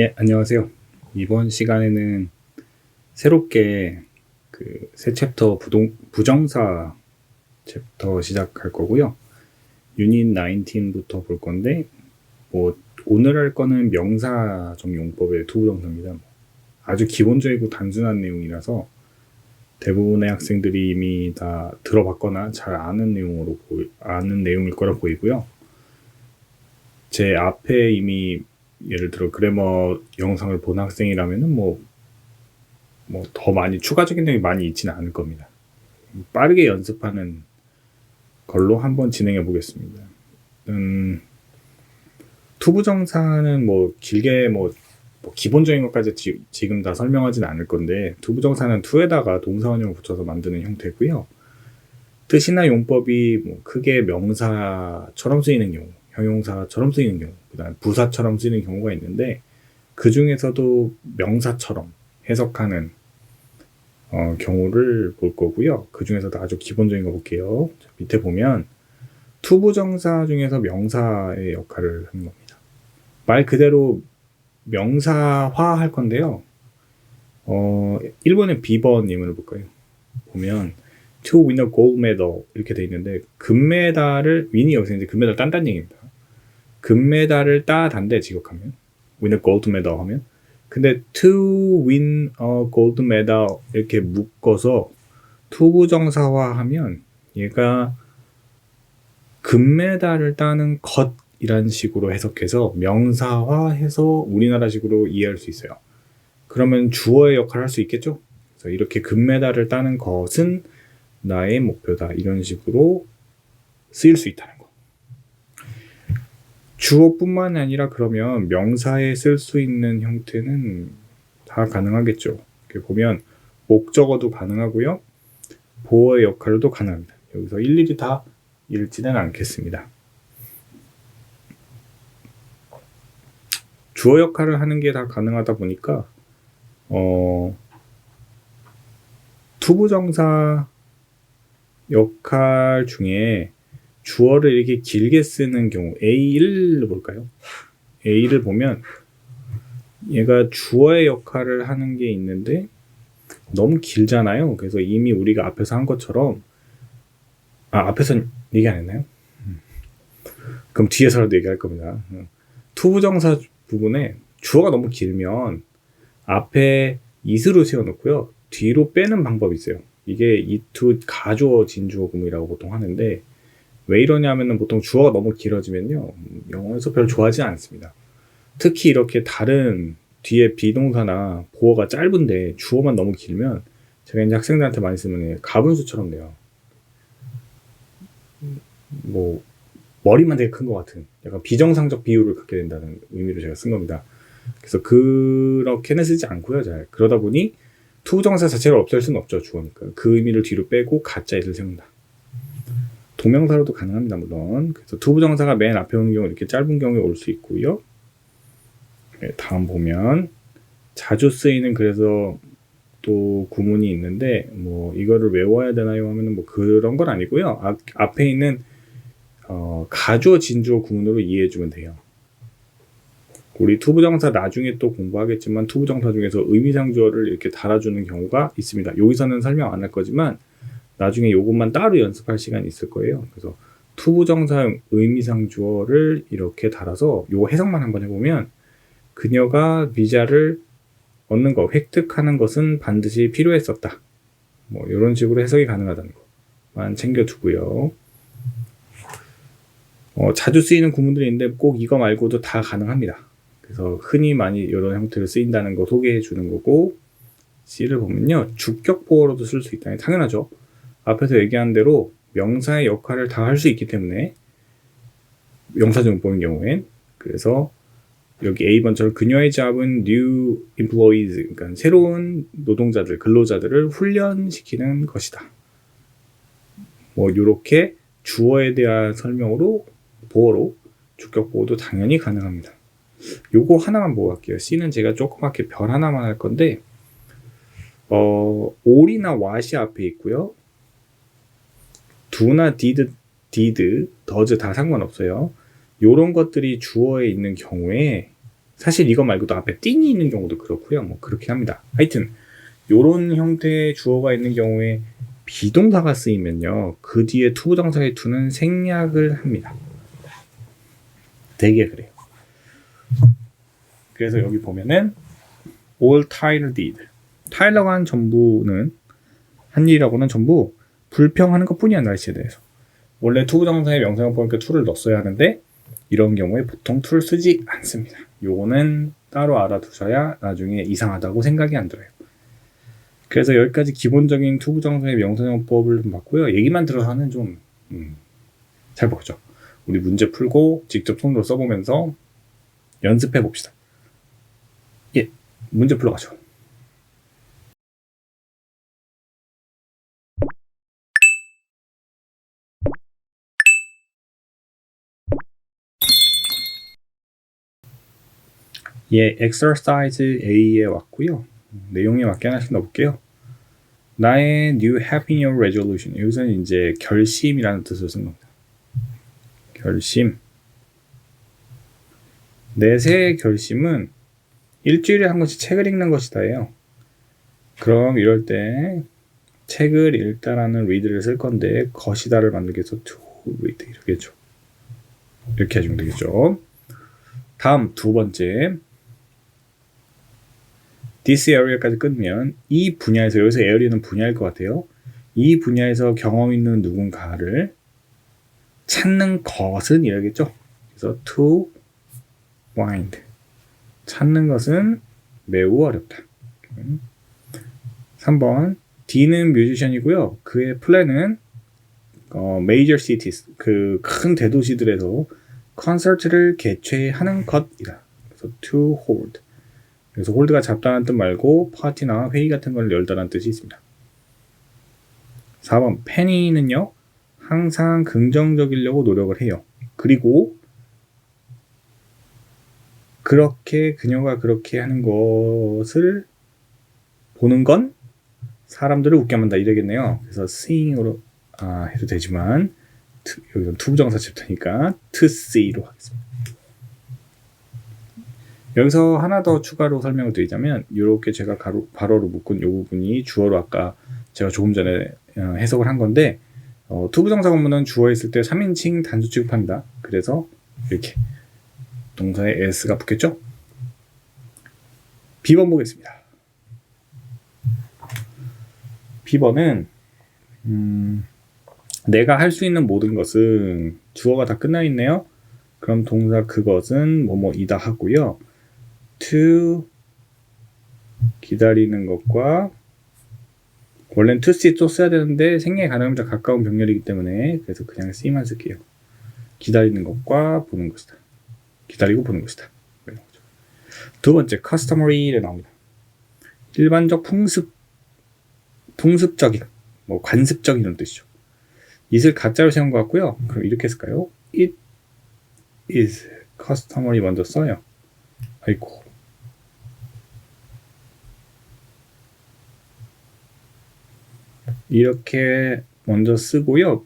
예, 안녕하세요. 이번 시간에는 새롭게 그 새 챕터 부정사 챕터 시작할 거고요. 유닛 19부터 볼 건데, 오늘 할 거는 명사적 용법의 투부정사입니다. 아주 기본적이고 단순한 내용이라서 대부분의 학생들이 이미 다 들어봤거나 잘 아는 내용일 거라 보이고요. 제 앞에 이미 예를 들어 그래머 영상을 본 학생이라면은 더 많이 추가적인 내용이 많이 있지는 않을 겁니다. 빠르게 연습하는 걸로 한번 진행해 보겠습니다. 투부정사는 길게 기본적인 것까지 지금 다 설명하지는 않을 건데, 투부정사는 투에다가 동사원형을 붙여서 만드는 형태고요. 뜻이나 용법이 크게 명사처럼 쓰이는 경우, 형용사처럼 쓰이는 경우, 그다음 부사처럼 쓰이는 경우가 있는데, 그 중에서도 명사처럼 해석하는 경우를 볼 거고요. 그 중에서도 아주 기본적인 거 볼게요. 밑에 보면 투부정사 중에서 명사의 역할을 하는 겁니다. 말 그대로 명사화 할 건데요. 1번의 B번님을 볼까요? 보면 to win a gold medal 이렇게 돼 있는데, 금메달을 윈이 여기서 이제 금메달 딴다는 얘기입니다. 금메달을 따단데 직역하면 win a gold medal 하면, 근데 to win a gold medal 이렇게 묶어서 투부정사화하면 얘가 금메달을 따는 것이란 식으로 해석해서 명사화해서 우리나라식으로 이해할 수 있어요. 그러면 주어의 역할을 할 수 있겠죠? 그래서 이렇게 금메달을 따는 것은 나의 목표다, 이런 식으로 쓰일 수 있다는 거. 주어뿐만 아니라 그러면 명사에 쓸 수 있는 형태는 다 가능하겠죠. 이렇게 보면 목적어도 가능하고요, 보어의 역할도 가능합니다. 여기서 일일이 다 읽지는 않겠습니다. 주어 역할을 하는 게 다 가능하다 보니까 투부정사 역할 중에 주어를 이렇게 길게 쓰는 경우, A1을 볼까요? A를 보면 얘가 주어의 역할을 하는 게 있는데 너무 길잖아요. 그래서 이미 우리가 앞에서 한 것처럼, 앞에서는 얘기 안 했나요? 그럼 뒤에서라도 얘기할 겁니다. 투부정사 부분에 주어가 너무 길면 앞에 is로 세워놓고요, 뒤로 빼는 방법이 있어요. 이게 이투 가주어 진주어 구문이라고 보통 하는데, 왜 이러냐면은 보통 주어가 너무 길어지면요, 영어에서 별로 좋아하지 않습니다. 특히 이렇게 다른 뒤에 비동사나 보어가 짧은데 주어만 너무 길면, 제가 이제 학생들한테 많이 쓰면 가분수처럼 돼요. 머리만 되게 큰 것 같은 약간 비정상적 비율을 갖게 된다는 의미로 제가 쓴 겁니다. 그래서 그렇게는 쓰지 않고요. 그러다 보니 투부정사 자체를 없앨 수는 없죠, 주어니까. 그 의미를 뒤로 빼고 가짜 is를 세운다. 동명사로도 가능합니다, 물론. 그래서 투부정사가 맨 앞에 오는 경우 이렇게 짧은 경우에 올 수 있고요. 다음 보면 자주 쓰이는, 그래서 또 구문이 있는데 이거를 외워야 되나요 하면은 그런 건 아니고요. 앞에 있는 가주어 진주어 구문으로 이해해주면 돼요. 우리 투부정사 나중에 또 공부하겠지만, 투부정사 중에서 의미상주어를 이렇게 달아주는 경우가 있습니다. 여기서는 설명 안 할 거지만 나중에 요것만 따로 연습할 시간이 있을 거예요. 그래서 투부정사 의미상주어를 이렇게 달아서 요 해석만 한번 해보면, 그녀가 비자를 얻는 거, 획득하는 것은 반드시 필요했었다, 이런 식으로 해석이 가능하다는 것만 챙겨두고요. 자주 쓰이는 구문들이 있는데 꼭 이거 말고도 다 가능합니다. 그래서 흔히 많이 이런 형태로 쓰인다는 거 소개해 주는 거고, C를 보면요, 주격보어로도 쓸 수 있다. 당연하죠. 앞에서 얘기한 대로 명사의 역할을 다 할 수 있기 때문에, 명사적 용법인 경우엔. 그래서 여기 A번처럼 그녀의 잡은 new employees, 그러니까 새로운 노동자들, 근로자들을 훈련시키는 것이다. 이렇게 주어에 대한 설명으로 보어로 주격보어도 당연히 가능합니다. 요거 하나만 보고 갈게요. C는 제가 조그맣게 별 하나만 할 건데, all이나 what이 앞에 있고요. do나 did, does 다 상관없어요. 요런 것들이 주어에 있는 경우에 사실 이거 말고도 앞에 띵이 있는 경우도 그렇고요. 뭐 그렇긴 합니다. 하여튼 요런 형태의 주어가 있는 경우에 비동사가 쓰이면요. 그 뒤에 투부정사의 to는 생략을 합니다. 되게 그래요. 그래서 여기 보면은 all Tyler did. 타일러가 한 전부는 한 일이라고는 전부 불평하는 것뿐이야, 날씨에 대해서. 원래 투부정사의 명사형법이니까 to를 넣었어야 하는데 이런 경우에 보통 to를 쓰지 않습니다. 요거는 따로 알아두셔야 나중에 이상하다고 생각이 안 들어요. 그래서 여기까지 기본적인 투부정사의 명사형법을 좀 봤고요. 얘기만 들어서는 좀 잘 보죠. 우리 문제 풀고 직접 손으로 써보면서 연습해 봅시다. 예, 문제 풀러 가죠. 예, exercise A에 왔고요. 내용에 맞게 하나씩 넣어볼게요. 나의 new happy new resolution. 여기서는 이제 결심이라는 뜻을 쓴 겁니다. 결심. 내 새해 결심은 일주일에 한 권씩 책을 읽는 것이다예요. 그럼 이럴 때 책을 읽다라는 read를 쓸 건데 것이다를 만들기 위해서 to read 이렇게죠. 이렇게 해주면 되겠죠. 다음 두 번째. this area까지 끊으면 이 분야에서, 여기서 area는 분야일 것 같아요. 이 분야에서 경험 있는 누군가를 찾는 것은 이러겠죠. 그래서 to find. 찾는 것은 매우 어렵다. 3번 D는 뮤지션이고요. 그의 플랜은 major cities, 그 큰 대도시들에서 콘서트를 개최하는 것이다. 그래서 to hold. 그래서 hold가 잡다는 뜻 말고 파티나 회의 같은 걸 열다는 뜻이 있습니다. 4번 페니는요. 항상 긍정적이려고 노력을 해요. 그리고 그녀가 그렇게 하는 것을 보는 건 사람들을 웃게 만다 이러겠네요. 그래서 seeing으로 해도 되지만 여기서 투부정사 챕터니까 to see로 하겠습니다. 여기서 하나 더 추가로 설명을 드리자면 이렇게 제가 괄호로 묶은 이 부분이 주어로 아까 제가 조금 전에 해석을 한 건데 투부정사 원문은 주어에 있을 때 3인칭 단수 취급합니다. 그래서 이렇게 동사에 s가 붙겠죠? B번 보겠습니다. B번은 내가 할 수 있는 모든 것은 주어가 다 끝나 있네요. 그럼 동사 그것은 뭐뭐이다 하고요. to 기다리는 것과 원래는 to see 또 써야 되는데 생략 가능합니다. 가까운 병렬이기 때문에 그래서 그냥 see만 쓸게요. 기다리는 것과 보는 것이다. 기다리고 보는 것이다. 두 번째 customary를 나옵니다. 일반적 풍습적인 뭐 관습적인 이런 뜻이죠. it을 가짜로 세운 것 같고요. 그럼 이렇게 쓸까요? It is customary 먼저 써요. 아이고. 이렇게 먼저 쓰고요.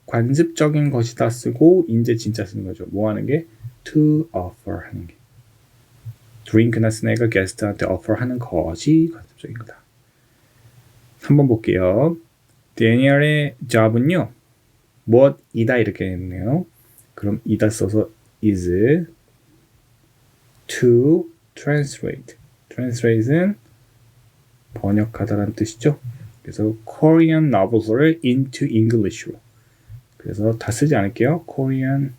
관습적인 것이다 쓰고 이제 진짜 쓰는 거죠. 뭐 하는 게? to offer 하는 게. 드링크나 스낵을 게스트한테 offer 하는 것이 관습적인 거다. 한번 볼게요. 데니얼의 job은요. 무엇이다 이렇게 했네요. 그럼 이다 써서 is to translate. translate는 번역하다라는 뜻이죠. 그래서 Korean novels를 into English로. 그래서 다 쓰지 않을게요. Korean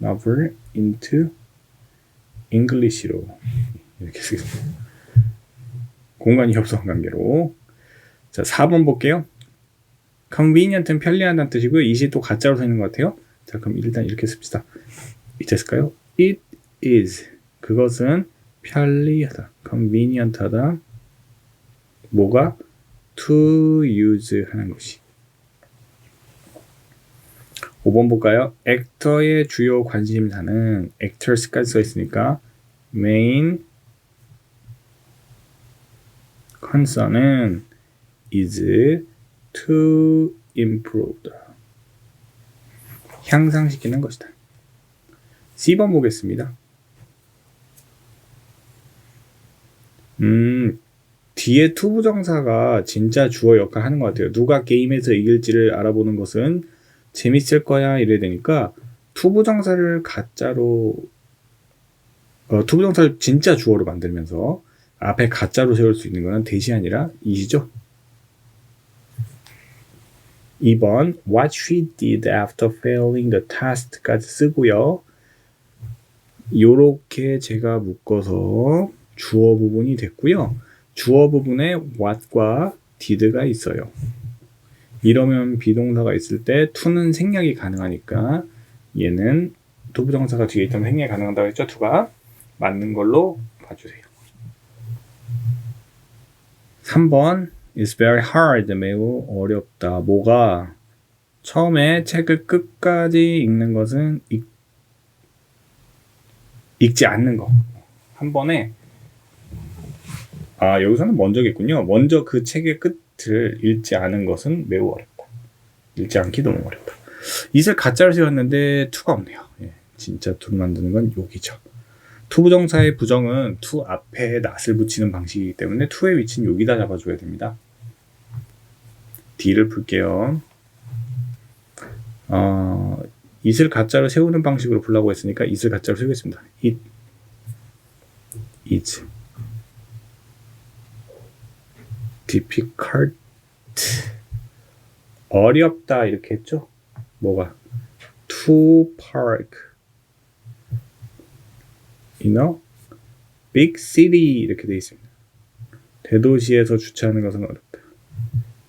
novel into English로 이렇게 쓰겠습니다. 공간이 협소한 관계로. 자, 4번 볼게요. convenient는 편리하다는 뜻이고요. it이 또 가짜로 서 있는 것 같아요. 자, 그럼 일단 이렇게 씁시다. 이제 쓸까요? It is. 그것은 편리하다. convenient하다. 뭐가? to use 하는 것이. 5번 볼까요? 액터의 주요 관심사는 actors까지 써 있으니까 main concern은 is to improve. 향상시키는 것이다. C번 보겠습니다. 뒤에 투부정사가 진짜 주어 역할 하는 것 같아요. 누가 게임에서 이길지를 알아보는 것은 재밌을 거야 이래야 되니까 투부정사를 가짜로 투부정사를 진짜 주어로 만들면서 앞에 가짜로 세울 수 있는 거는 대시 아니라 이시죠. 2번 What she did after failing the test까지 쓰고요. 요렇게 제가 묶어서 주어 부분이 됐고요. 주어 부분에 what과 did가 있어요. 이러면 비동사가 있을 때 to는 생략이 가능하니까 얘는 투부정사가 뒤에 있다면 생략이 가능하다고 했죠. to가 맞는 걸로 봐주세요. 3번 It's very hard. 매우 어렵다. 뭐가 처음에 책을 끝까지 읽는 것은 읽지 않는 거. 한 번에 여기서는 먼저겠군요. 먼저 그 책의 끝을 읽지 않은 것은 매우 어렵다. 읽지 않기 너무 어렵다. it을 가짜로 세웠는데 to가 없네요. 예, 진짜 to를 만드는 건 여기죠. 투부정사의 부정은 to 앞에 not을 붙이는 방식이기 때문에 to의 위치는 여기다 잡아줘야 됩니다. D를 풀게요. it을 가짜로 세우는 방식으로 풀라고 했으니까 it을 가짜로 세우겠습니다. it is difficult. 어렵다 이렇게 했죠. 뭐가 to park in a big city 이렇게 돼 있습니다. 대도시에서 주차하는 것은 어렵다.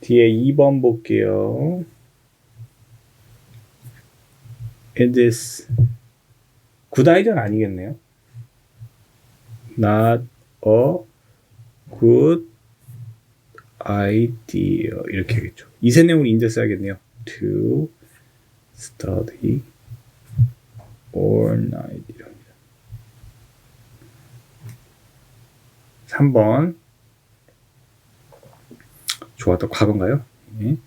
뒤에 2번 볼게요. It is good idea는 아니겠네요. Not a good idea 이렇게 하겠죠. 이세 내용을 인제 써야겠네요. To study all night 이랍니다. 3번 좋았다. 과거인가요? 네.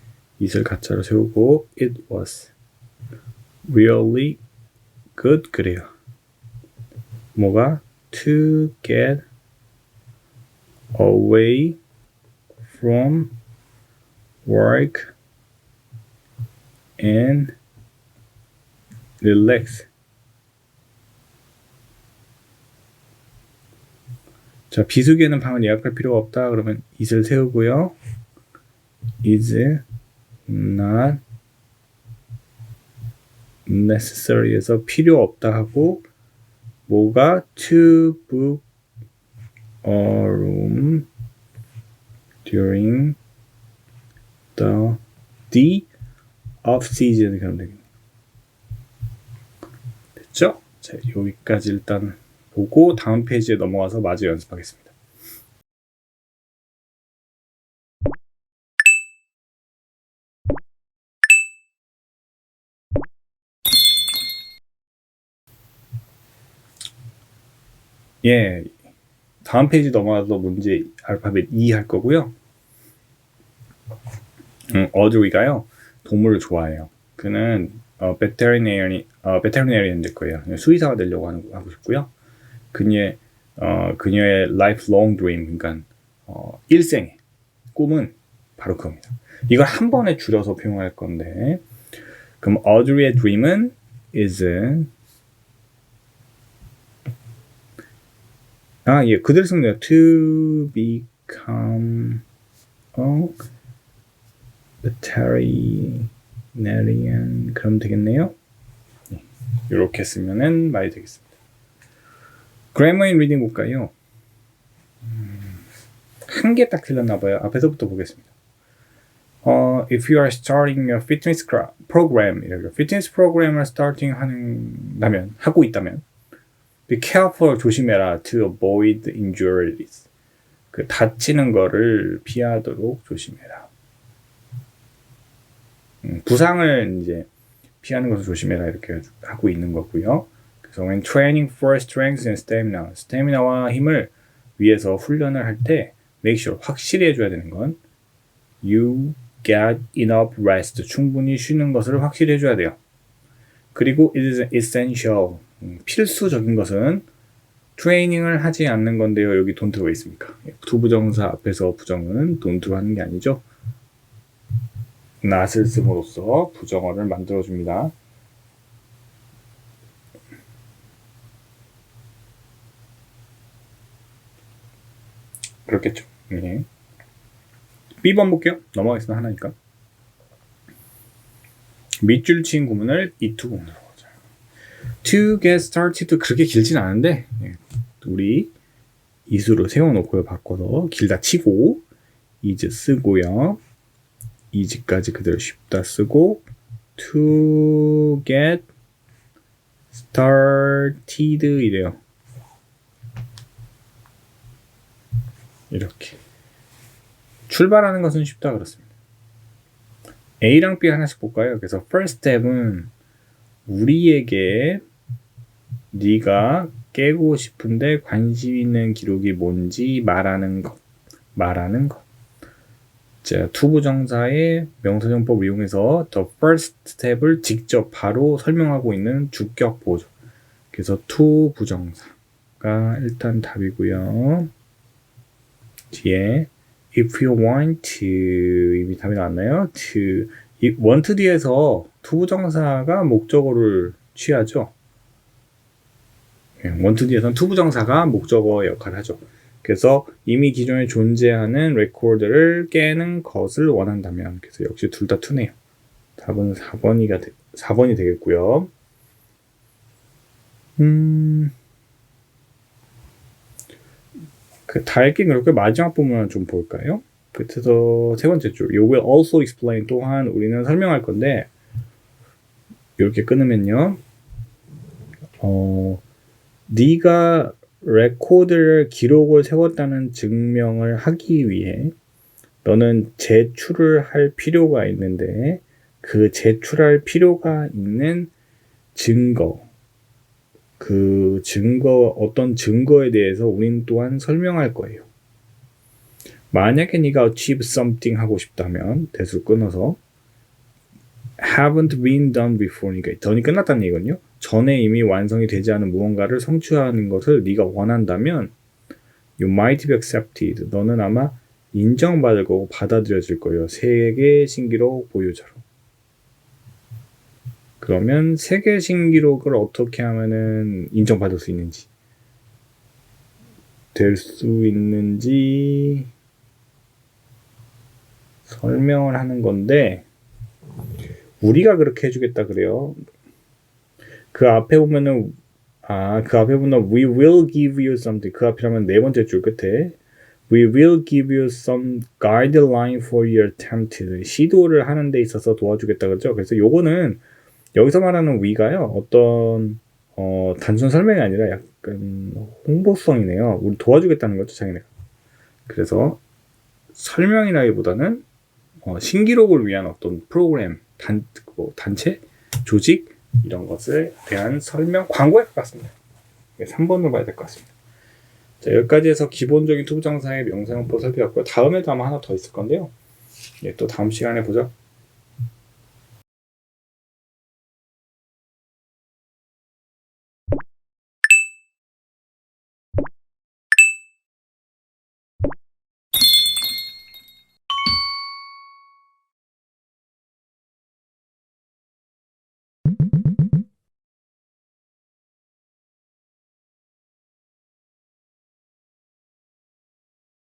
it을 가짜로 세우고 it was really good 그래요. 뭐가 to get away from work and relax. 자, 비수기에는 방을 예약할 필요가 없다. 그러면 it을 세우고요. is not necessary에서 필요 없다 하고 뭐가 to book a room during the off season 그러면 되겠네요. 됐죠? 자, 여기까지 일단 보고 다음 페이지에 넘어가서 마저 연습하겠습니다. 예, 다음 페이지 넘어가서 문제 알파벳 E 할 거고요. 어드리가요 동물을 좋아해요. 그는 베테리네리언 될 거예요. 수의사가 되려고 하고 싶고요. 그녀의 lifelong dream, 그러니까 일생의 꿈은 바로 그겁니다. 이걸 한 번에 줄여서 표현할 건데, 그럼 어드리의 dream은 is 예, 그대로 쓰면 돼요. To become a veterinarian 그럼 되겠네요. 이렇게 쓰면은 말이 되겠습니다. Grammar in Reading 볼까요? 한 개 딱 틀렸나 봐요. 앞에서부터 보겠습니다. If you are starting a fitness program, 이렇게 fitness program을 starting 하고 있다면 be careful, 조심해라. To avoid injuries. 그 다치는 거를 피하도록 조심해라. 부상을 이제 피하는 것을 조심해라 이렇게 하고 있는 거고요. 그래서 when training for strength and stamina, 스태미나와 힘을 위해서 훈련을 할 때 make sure, 확실히 해줘야 되는 건 you get enough rest, 충분히 쉬는 것을 확실히 해줘야 돼요. 그리고 it is essential, 필수적인 것은 트레이닝을 하지 않는 건데요. 여기 don't가 왜 있습니까? 투부정사 앞에서 부정은 don't로 하는 게 아니죠. not을 씀으로써 부정어를 만들어줍니다. 그렇겠죠. 네. B번 볼게요. 넘어가겠습니다. 하나니까. 밑줄 친 구문을 이투 구문으로 하자. To get started 그렇게 길진 않은데 우리 이수로 세워놓고요. 바꿔서 길다 치고 is 쓰고요. is까지 그대로 쉽다 쓰고 to get started 이래요. 이렇게 출발하는 것은 쉽다 그렇습니다. A랑 B 하나씩 볼까요? 그래서 first step은 우리에게 네가 깨고 싶은데 관심 있는 기록이 뭔지 말하는 것. 자, 투부정사의 명사정법을 이용해서 the first step을 직접 바로 설명하고 있는 주격 보조. 그래서 투부정사가 일단 답이고요. 뒤에 if you want to 이미 답이 나왔나요? to want 뒤에서 투부정사가 목적어를 취하죠. want 뒤에서는 투부정사가 목적어 역할을 하죠. 그래서 이미 기존에 존재하는 레코드를 깨는 것을 원한다면 그래서 역시 둘 다 투네요. 답은 4번이 되겠고요. 그 다 읽긴 그렇고 마지막 부분을 좀 볼까요? 그래서 세 번째 줄 You will also explain 또한 우리는 설명할 건데 이렇게 끊으면요. 네가 레코드를 기록을 세웠다는 증명을 하기 위해 너는 제출을 할 필요가 있는데 그 제출할 필요가 있는 증거 그 증거 어떤 증거에 대해서 우린 또한 설명할 거예요. 만약에 네가 achieve something 하고 싶다면 대수 끊어서 haven't been done before 그러니까 전이 끝났다는 얘기거든요. 전에 이미 완성이 되지 않은 무언가를 성취하는 것을 네가 원한다면 you might be accepted. 너는 아마 인정받을 거고 받아들여질 거예요. 세계 신기록 보유자로. 그러면 세계 신기록을 어떻게 하면은 인정받을 수 있는지 될 수 있는지 설명을 하는 건데 우리가 그렇게 해주겠다 그래요. 그 앞에 보면은 we will give you something. 그 앞이라면 네 번째 줄 끝에 we will give you some guideline for your attempt. 시도를 하는 데 있어서 도와주겠다 그러죠. 그래서 요거는 여기서 말하는 we가요. 어떤 단순 설명이 아니라 약간 홍보성이네요. 우리 도와주겠다는 거죠, 자기네가. 그래서 설명이라기보다는 신기록을 위한 어떤 프로그램, 단체, 조직 이런 것에 대한 설명, 광고에 가깝습니다. 3번으로 봐야 될 것 같습니다. 자, 여기까지 해서 기본적인 투부정사의 명사용법 살펴봤고요. 다음에도 아마 하나 더 있을 건데요. 또 다음 시간에 보죠.